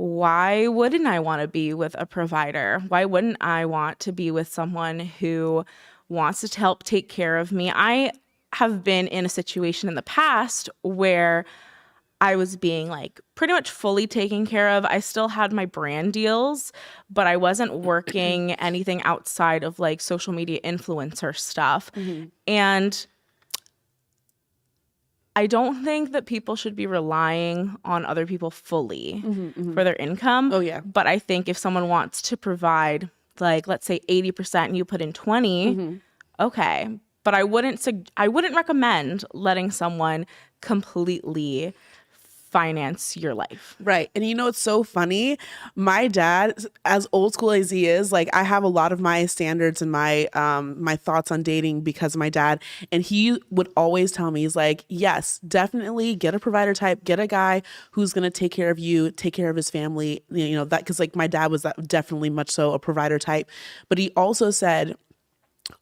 why wouldn't I want to be with a provider? Why wouldn't I want to be with someone who wants to help take care of me? I have been in a situation in the past where I was being like pretty much fully taken care of. I still had my brand deals, but I wasn't working anything outside of like social media influencer stuff. And I don't think that people should be relying on other people fully for their income. Oh, yeah. But I think if someone wants to provide, like, let's say 80% and you put in 20, okay. But I wouldn't recommend letting someone completely finance your life. Right. And you know, it's so funny. My dad, as old school as he is, like I have a lot of my standards and my my thoughts on dating because of my dad. And he would always tell me, he's like, yes, definitely get a provider type, get a guy who's going to take care of you, take care of his family, you know, that, because like my dad was definitely much so a provider type. But he also said,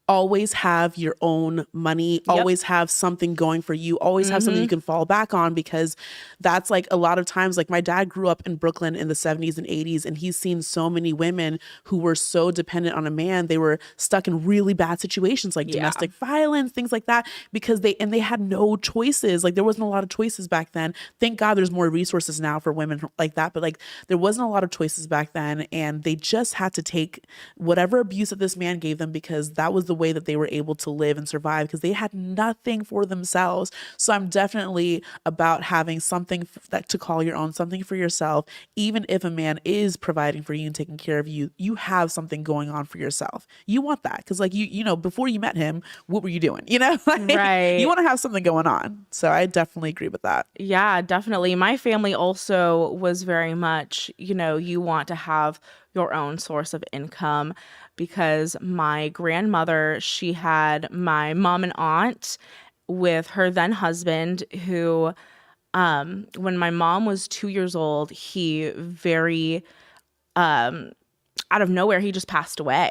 always have your own money, always have something going for you, always have something you can fall back on, because that's like a lot of times, like my dad grew up in Brooklyn in the 70s and 80s, and he's seen so many women who were so dependent on a man. They were stuck in really bad situations like domestic violence, things like that, because they had no choices. Like there wasn't a lot of choices back then. Thank God there's more resources now for women like that, but like there wasn't a lot of choices back then, and they just had to take whatever abuse that this man gave them, because that was the way that they were able to live and survive, because they had nothing for themselves. So I'm definitely about having something that to call your own, something for yourself. Even if a man is providing for you and taking care of you, you have something going on for yourself. You want that, because like you know, before you met him, what were you doing? You know, like, right? You want to have something going on. So I definitely agree with that. Yeah, definitely. My family also was very much, you know, you want to have your own source of income, because my grandmother, she had my mom and aunt with her then husband, who, when my mom was 2 years old, he very, out of nowhere, he just passed away.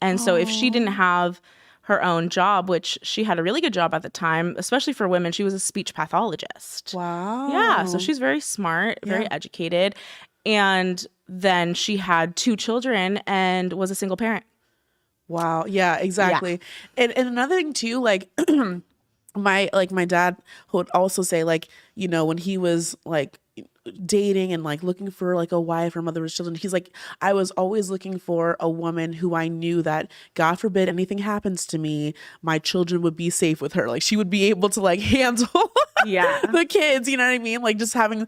And so if she didn't have her own job, which she had a really good job at the time, especially for women, she was a speech pathologist. Wow. Yeah, so she's very smart, very educated. And then she had 2 children and was a single parent. Wow. Yeah, exactly. Yeah. And another thing too, like my dad would also say, like, you know, when he was like dating and like looking for like a wife or mother of his children, he's like, I was always looking for a woman who I knew that, God forbid anything happens to me, my children would be safe with her. Like she would be able to like handle the kids, you know what I mean? Like just having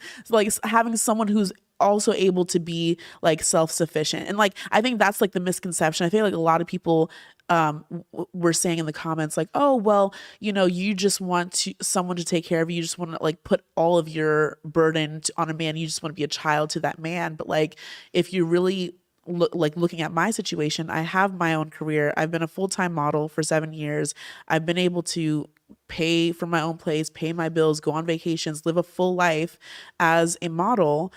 someone who's also able to be like self-sufficient. And like I think that's like the misconception. I feel like a lot of people were saying in the comments like, oh well, you know, you just want someone to take care of you, you just want to like put all of your burden on a man, you just want to be a child to that man. But like if you really looking at my situation, I have my own career. I've been a full-time model for 7 years. I've been able to pay for my own place, pay my bills, go on vacations, live a full life as a model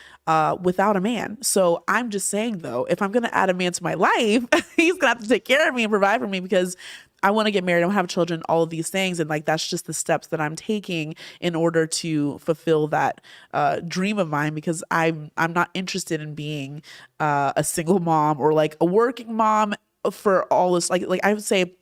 without a man. So I'm just saying though, if I'm going to add a man to my life, he's going to have to take care of me and provide for me, because I want to get married, I want to have children, all of these things. And like, that's just the steps that I'm taking in order to fulfill that dream of mine, because I'm not interested in being a single mom or like a working mom for all this. Like I would say,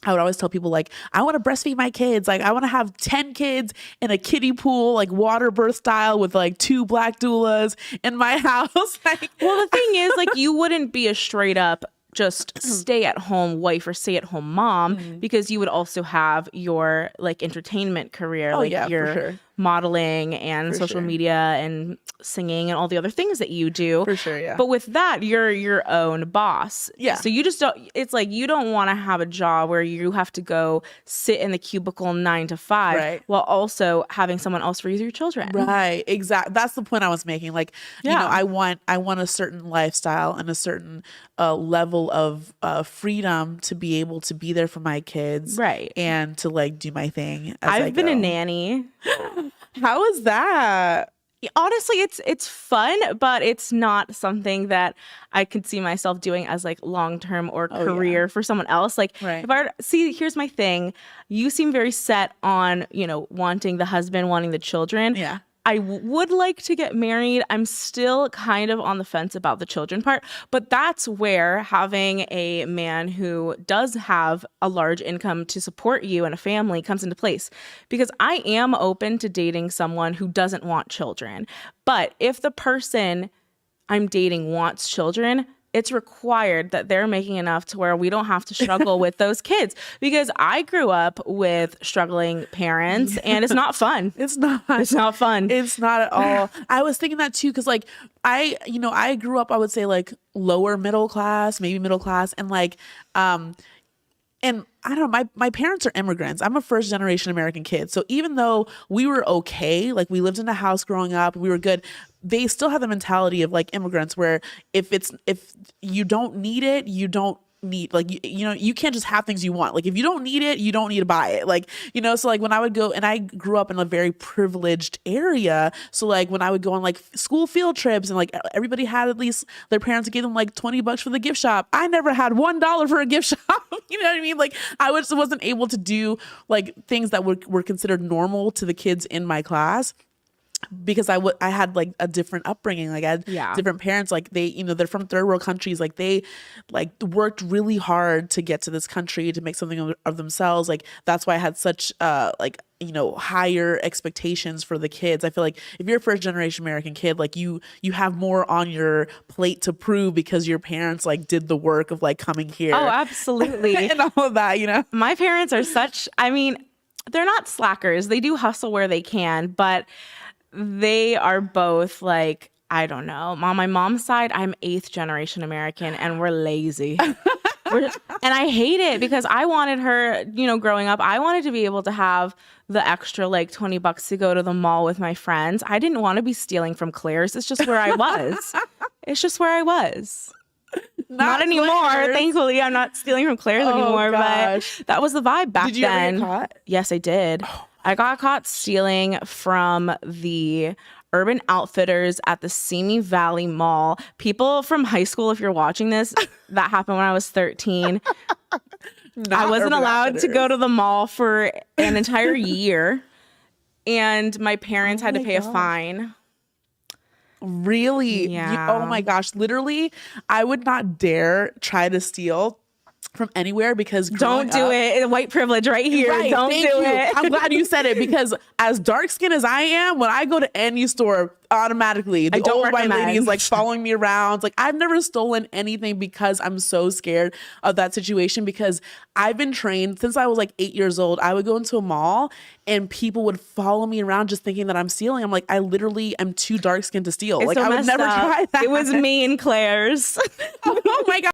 I would always tell people like, I want to breastfeed my kids. Like I want to have 10 kids in a kiddie pool, like water birth style with like 2 black doulas in my house. Like, well, the thing is like, you wouldn't be a straight up just stay at home wife or stay at home mom, because you would also have your like entertainment career, your modeling and social media and singing and all the other things that you do. For sure, yeah. But with that, you're your own boss. Yeah. So you just don't, it's like you don't want to have a job where you have to go sit in the cubicle 9 to 5 while also having someone else raise your children. Right. Exactly. That's the point I was making. Like, you know, I want a certain lifestyle and a certain level of freedom to be able to be there for my kids. Right. And to like do my thing. I've been a nanny. How is that? Honestly, it's fun, but it's not something that I could see myself doing as like long-term or career for someone else. Like if I see, here's my thing. You seem very set on, you know, wanting the husband, wanting the children. Yeah. I would like to get married. I'm still kind of on the fence about the children part, but that's where having a man who does have a large income to support you and a family comes into place. Because I am open to dating someone who doesn't want children. But if the person I'm dating wants children, it's required that they're making enough to where we don't have to struggle with those kids, because I grew up with struggling parents and it's not fun. It's not. It's not fun. It's not at all. I was thinking that too, because like I grew up, I would say like lower middle class, maybe middle class, and like and I don't know, my parents are immigrants. I'm a first generation American kid. So even though we were okay, like we lived in a house growing up, we were good, they still have the mentality of like immigrants where if you don't need it, you don't need, like, you can't just have things you want. Like if you don't need it, you don't need to buy it. Like, so like when I would go, and I grew up in a very privileged area. So like when I would go on like school field trips and like everybody had at least their parents gave them like $20 for the gift shop. I never had $1 for a gift shop. You know what I mean? Like I wasn't able to do like things that were considered normal to the kids in my class, because I had like a different upbringing. Like I had different parents, like they, they're from third world countries. Like they like worked really hard to get to this country to make something of themselves. Like that's why I had such higher expectations for the kids. I feel like if you're a first generation American kid, like you have more on your plate to prove because your parents like did the work of like coming here. Oh, absolutely. And all of that, My parents are they're not slackers. They do hustle where they can, but they are both like, I don't know. On my mom's side, I'm 8th generation American and we're lazy. And I hate it because I wanted her, growing up, I wanted to be able to have the extra like $20 to go to the mall with my friends. I didn't want to be stealing from Claire's. It's just where I was. It's just where I was. Not anymore. Claire's. Thankfully, I'm not stealing from Claire's anymore. Gosh. But that was the vibe back then. Did you ever get caught? Yes, I did. I got caught stealing from the Urban Outfitters at the Simi Valley Mall. People from high school, if you're watching this, that happened when I was 13. I wasn't allowed to go to the mall for an entire year. And my parents had to pay a fine. Really? Yeah. Oh my gosh. Literally, I would not dare try to steal from anywhere because don't do it. White privilege right here. Right, don't do it. I'm glad you said it, because as dark skinned as I am, when I go to any store, automatically the old white lady is like following me around. Like I've never stolen anything because I'm so scared of that situation, because I've been trained since I was like 8 years old. I would go into a mall and people would follow me around just thinking that I'm stealing. I'm like, I literally am too dark skinned to steal. It's like so I would never try that. It was me and Claire's. Oh my God.